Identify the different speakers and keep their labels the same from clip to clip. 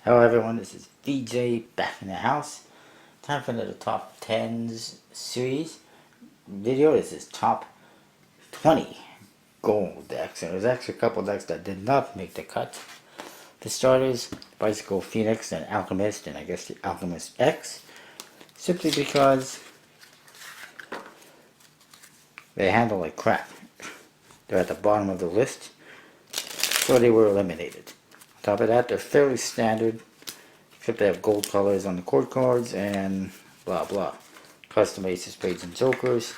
Speaker 1: Hello everyone, this is VJ back in the house. Time for another top 10s series video. This is top 20 gold decks. And there's actually a couple decks that did not make the cut. For starters, Bicycle Phoenix and Alchemist, and I guess the Alchemist X. Simply because they handle like crap. They're at the bottom of the list, so they were eliminated. On top of that, they're fairly standard, except they have gold colors on the court cards and blah blah. Custom aces, spades, and jokers.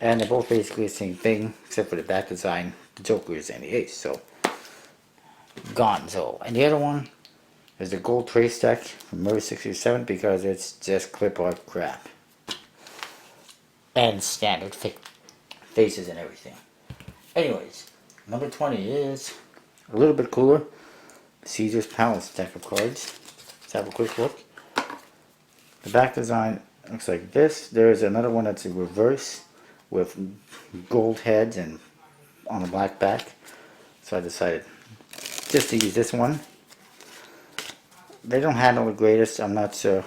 Speaker 1: And they're both basically the same thing, except for the back design, the jokers and the ace. So, gonzo. And the other one is the gold trace deck from Mirror 67 because it's just clip art crap. And standard faces and everything. Anyways, number 20 is a little bit cooler. Caesar's Palace deck of cards. Let's have a quick look. The back design looks like this. There's another one that's in reverse with gold heads and on a black back. So I decided just to use this one. They don't handle the greatest. I'm not sure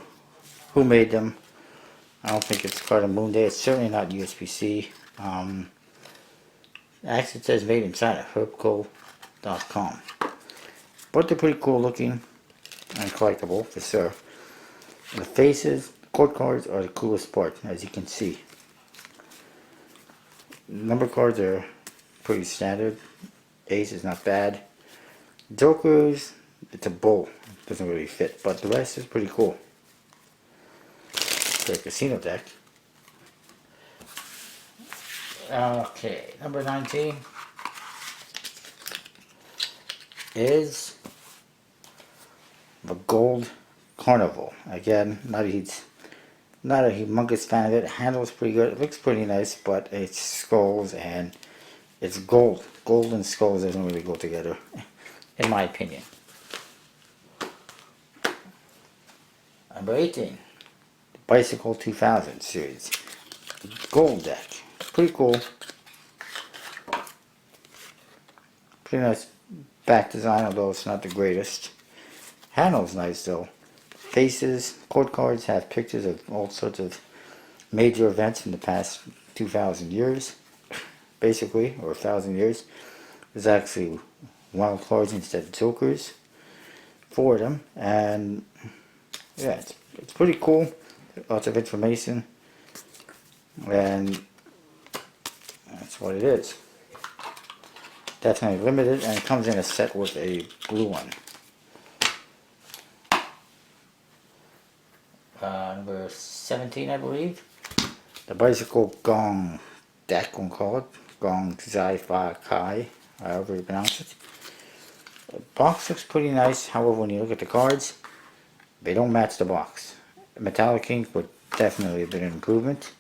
Speaker 1: who made them. I don't think it's Card of Moon Day. It's certainly not USPC. Actually, it says made in China, herbco.com. But they're pretty cool looking and collectible for sure. The faces, court cards are the coolest part, as you can see. Number cards are pretty standard. Ace is not bad. Jokers, it's a bull. It doesn't really fit, but the rest is pretty cool. The casino deck. Okay, number 19 is the Gold Carnival. Again, not a humongous fan of it. It handles pretty good. It looks pretty nice, but it's skulls and it's gold. Gold and skulls doesn't really go together, in my opinion. Number 18, the Bicycle 2000 series. Gold deck. Pretty cool. Pretty nice back design, although it's not the greatest. Handle's nice though. Faces, court cards have pictures of all sorts of major events in the past 2,000 years, basically, or 1,000 years. There's actually wild cards instead of jokers for them, and yeah, it's pretty cool. Lots of information, and that's what it is. Definitely limited, and it comes in a set with a blue one. Number 17, I believe. The Bicycle Gong deck, we'll call it. Gong Zai Fa Kai, however you pronounce it. The box looks pretty nice, however, when you look at the cards, they don't match the box. Metallic ink would definitely have been an improvement.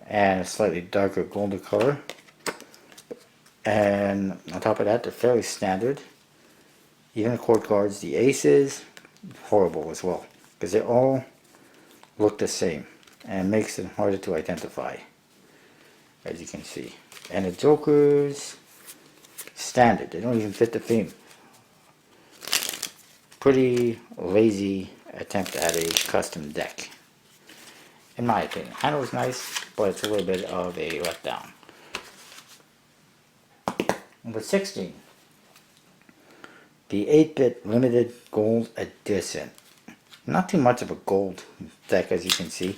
Speaker 1: And a slightly darker golden color. And on top of that, they're fairly standard. Even the court cards, the aces, horrible as well. Because they all look the same. And it makes it harder to identify. As you can see. And the jokers, standard. They don't even fit the theme. Pretty lazy attempt at a custom deck. In my opinion. Handle's nice, but it's a little bit of a letdown. Number 16. The 8-bit limited gold edition. Not too much of a gold deck, as you can see.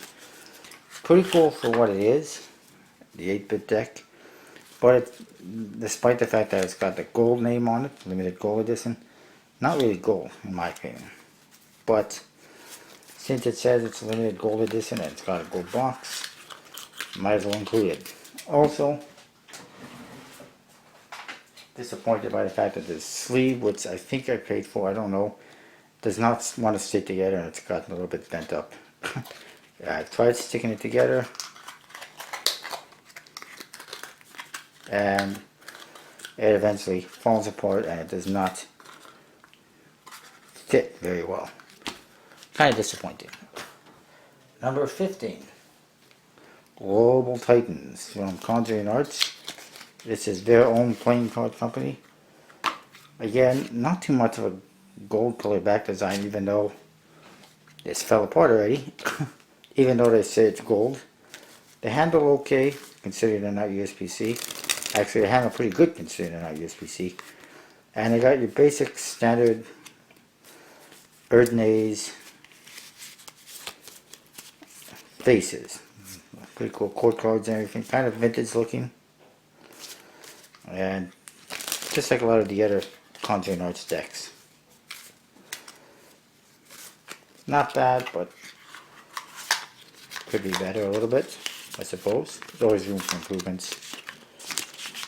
Speaker 1: Pretty cool for what it is. The 8-bit deck. But despite the fact that it's got the gold name on it, limited gold edition, not really gold in my opinion. But since it says it's a limited gold edition and it's got a gold box, might as well include it. Also, disappointed by the fact that the sleeve, which I think I paid for, I don't know, does not want to stick together, and it's gotten a little bit bent up. I tried sticking it together, and it eventually falls apart, and it does not fit very well. Kind of disappointing. Number 15. Global Titans from Conjuring Arts. This is their own playing card company. Again, not too much of a gold color back design, even though this fell apart already. Even though they say it's gold. The handle okay, considering they're not USB-C. Actually, the handle pretty good considering they're not USB-C. And they got your basic standard Erdnase faces. Pretty cool cord cards and everything. Kind of vintage looking. And just like a lot of the other Conjuring Arts decks. Not bad, but could be better a little bit, I suppose. There's always room for improvements.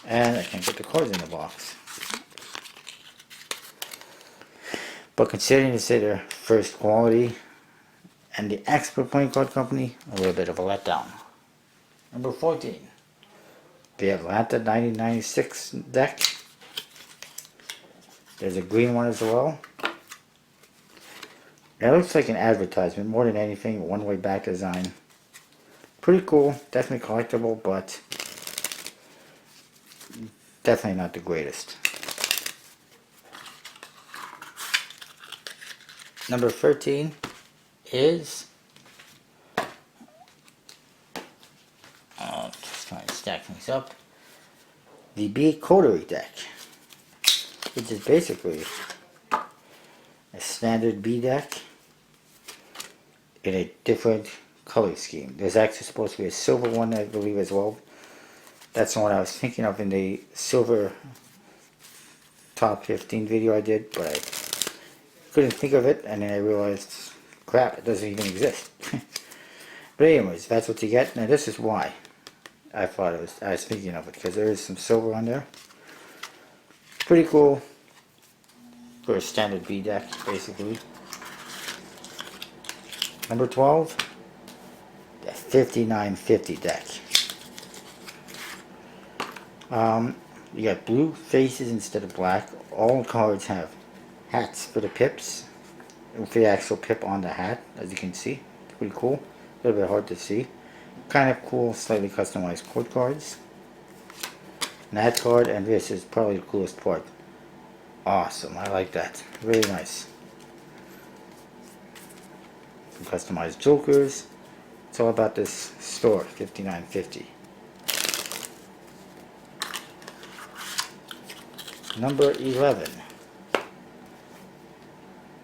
Speaker 1: And I can't get the cards in the box. But considering it's their first quality and the expert playing card company, a little bit of a letdown. Number 14. The Atlanta 1996 deck. There's a green one as well. It looks like an advertisement more than anything, one-way back design. Pretty cool, definitely collectible, but definitely not the greatest. Number 13 is, just trying to stack things up, the B Coterie deck, which is basically a standard B deck in a different color scheme. There's actually supposed to be a silver one, I believe, as well. That's the one I was thinking of in the silver top 15 video I did, but I couldn't think of it, and then I realized, crap, it doesn't even exist. But anyways, that's what you get. Now this is why I was thinking of it, because there is some silver on there. Pretty cool for a standard B deck, basically. Number 12, the 5950 deck. You got blue faces instead of black. All cards have hats for the pips, with the actual pip on the hat, as you can see. It's pretty cool. A little bit hard to see. Kind of cool, slightly customized code cards. And that card and this is probably the coolest part. Awesome, I like that. Really nice. Some customized jokers. It's all about this store, 5950. Number 11.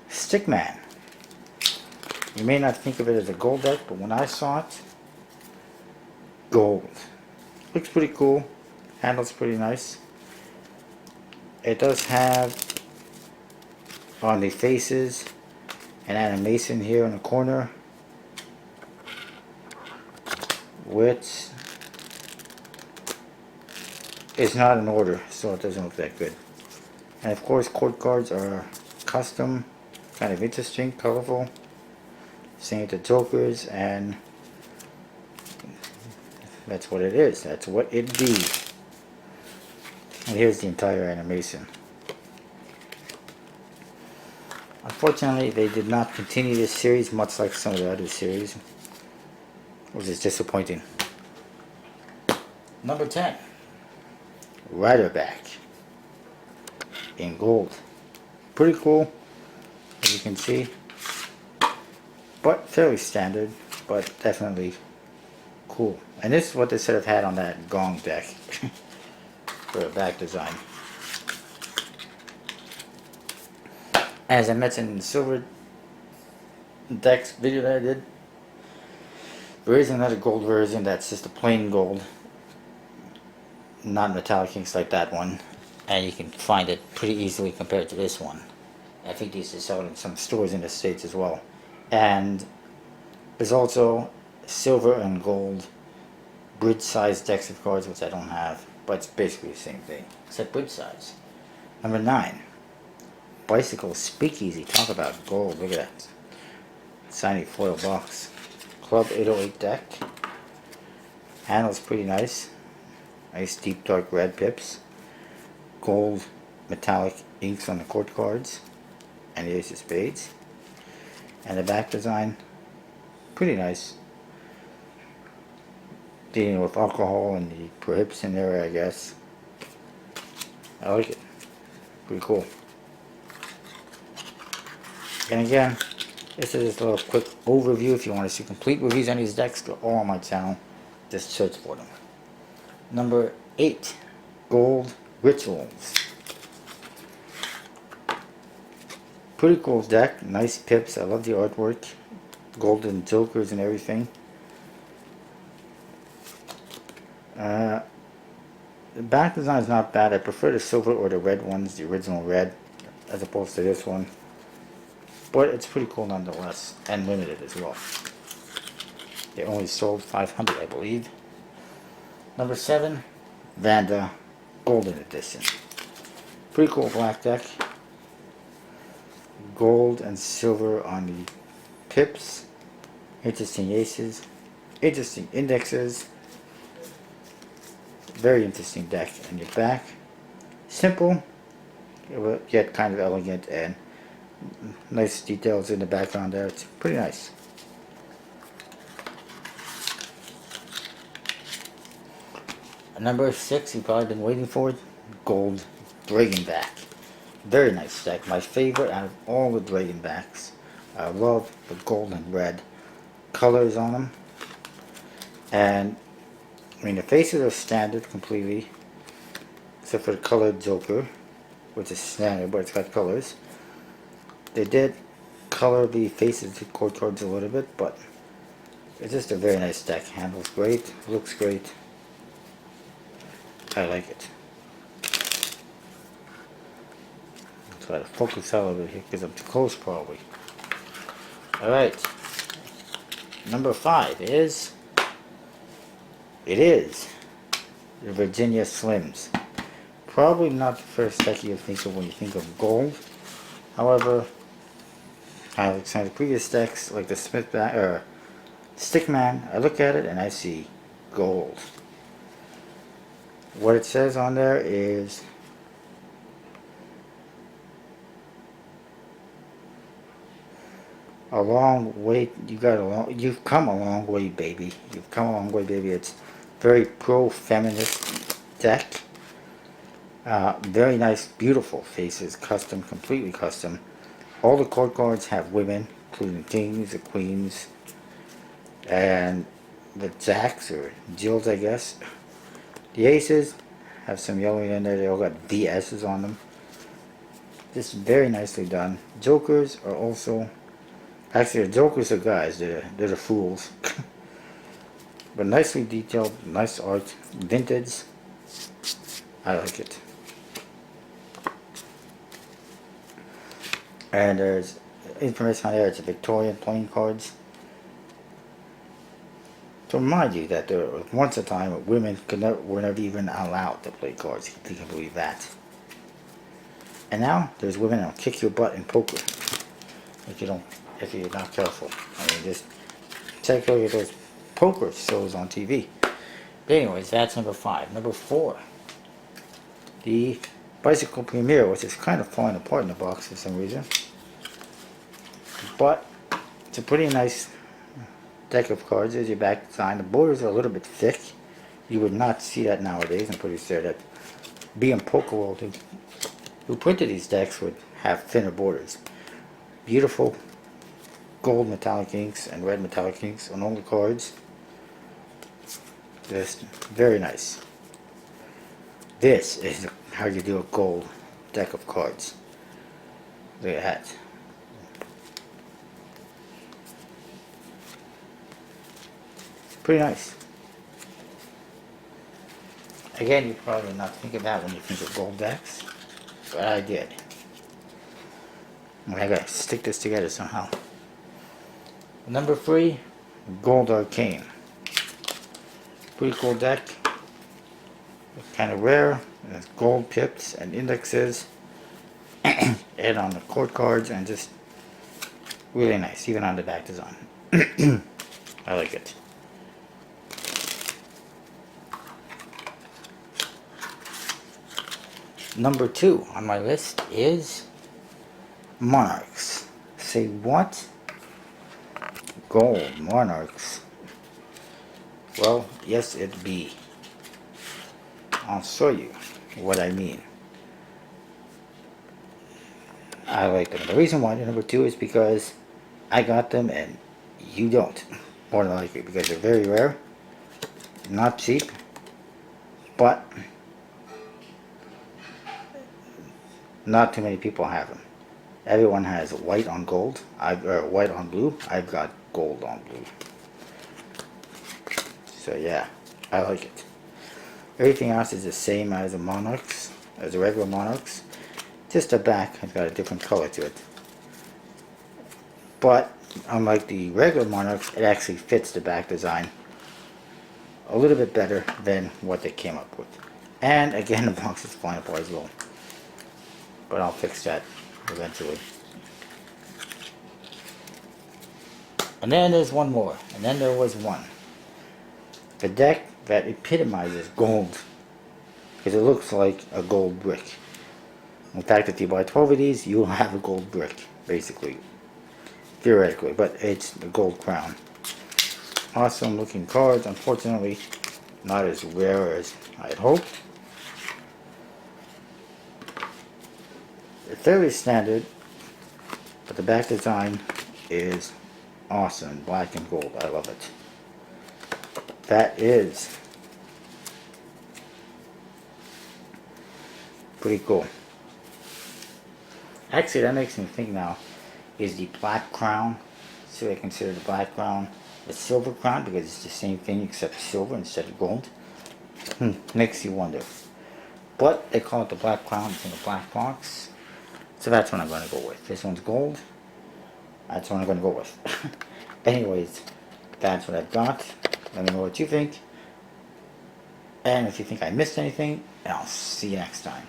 Speaker 1: Stickman. You may not think of it as a gold deck, but when I saw it, gold. Looks pretty cool. Handles pretty nice. It does have on the faces an animation here in the corner, which is not in order, so it doesn't look that good. And of course, court cards are custom, kind of interesting, colorful. Same with the jokers, and that's what it is. That's what it be. And here's the entire animation. Unfortunately, they did not continue this series, much like some of the other series, which is disappointing. Number 10. Riderback in gold. Pretty cool, as you can see, but fairly standard, but definitely cool. And this is what they should have had on that Gong deck for a back design. As I mentioned in the silver decks video that I did, there is another gold version that's just a plain gold, not metallic inks like that one, and you can find it pretty easily compared to this one. I think these are sold in some stores in the States as well. And there's also silver and gold bridge size decks of cards, which I don't have, but it's basically the same thing, except bridge size. Number 9. Bicycle Speakeasy. Talk about gold. Look at that. Shiny foil box. Club 808 deck. Handle's pretty nice. Nice deep dark red pips. Gold metallic inks on the court cards. And the ace of spades. And the back design, pretty nice. Dealing with alcohol and the prohibition area, I guess. I like it. Pretty cool. And again, this is just a little quick overview. If you want to see complete reviews on these decks, they're all on my channel. Just search for them. Number 8, Gold Rituals. Pretty cool deck. Nice pips. I love the artwork. Golden jokers and everything. The back design is not bad. I prefer the silver or the red ones, the original red, as opposed to this one. But it's pretty cool nonetheless, and limited as well. They only sold 500, I believe. Number 7, Vanda Golden Edition. Pretty cool black deck. Gold and silver on the pips. Interesting aces. Interesting indexes. Very interesting deck in your back. Simple, yet kind of elegant, and nice details in the background there. It's pretty nice. Number 6, you've probably been waiting for it. Gold Dragonback. Very nice deck. My favorite out of all the Dragonbacks. I love the gold and red colors on them. And I mean, the faces are standard completely, except for the colored Joker, which is standard, but it's got colors. They did color the faces to court cards a little bit, but it's just a very nice deck. Handles great, looks great. I like it. Try to focus out a little bit here because I'm too close probably. Alright. Number 5 is... It is the Virginia Slims. Probably not the first deck you think of when you think of gold. However, I like some of the previous decks, like the Stickman, I look at it and I see gold. What it says on there is a long way. You've come a long way, baby. You've come a long way, baby. It's very pro-feminist deck. Very nice, beautiful faces, custom, completely custom. All the court cards have women, including kings, the queens, and the jacks or jills, I guess. The aces have some yellow in there. They all got VS's on them. Just very nicely done. Jokers are also, actually the jokers are guys. They're the fools. But nicely detailed, nice art, vintage. I like it. And there's information on there. It's a Victorian playing cards. To remind you that there was once a time when women were never even allowed to play cards. If you can believe that. And now there's women that'll kick your butt in poker if you're not careful. I mean, just take a look at those poker shows on TV. But anyways, that's number 5. Number 4, the Bicycle Premier, which is kind of falling apart in the box for some reason. But it's a pretty nice deck of cards. There's your back design. The borders are a little bit thick. You would not see that nowadays. I'm pretty sure that being Poker World who printed these decks would have thinner borders. Beautiful gold metallic inks and red metallic inks on all the cards. Just very nice. This is how you do a gold deck of cards. Look at that. Pretty nice. Again, you probably not think of that when you think of gold decks, but I did. I gotta stick this together somehow. Number 3, Gold Arcane. Pretty cool deck. Kind of rare. It has gold pips and indexes. And on the court cards, and just really nice, even on the back design. I like it. Number 2 on my list is Monarchs. Say what? Gold Monarchs. Well, yes it be. I'll show you what I mean. I like them. The reason why they're number 2 is because I got them and you don't. More than likely, because they're very rare, not cheap, but not too many people have them. Everyone has white on gold, or white on blue. I've got gold on blue. So yeah, I like it. Everything else is the same as the Monarchs, as the regular Monarchs. Just the back has got a different color to it. But unlike the regular Monarchs, it actually fits the back design a little bit better than what they came up with. And again, the box is flying apart as well. But I'll fix that eventually. And then there's one more. And then there was one. The deck that epitomizes gold. Because it looks like a gold brick. In fact, if you buy 12 of these, you'll have a gold brick, basically. Theoretically, but it's the gold crown. Awesome looking cards. Unfortunately, not as rare as I'd hoped. They're fairly standard, but the back design is awesome. Black and gold. I love it. That is pretty cool. Actually, that makes me think now, is the black crown, so I consider the black crown the silver crown because it's the same thing except silver instead of gold? Makes you wonder. But they call it the black crown, it's in the black box. So that's what I'm going to go with. This one's gold. That's what I'm going to go with. Anyways, that's what I've got. Let me know what you think. And if you think I missed anything, I'll see you next time.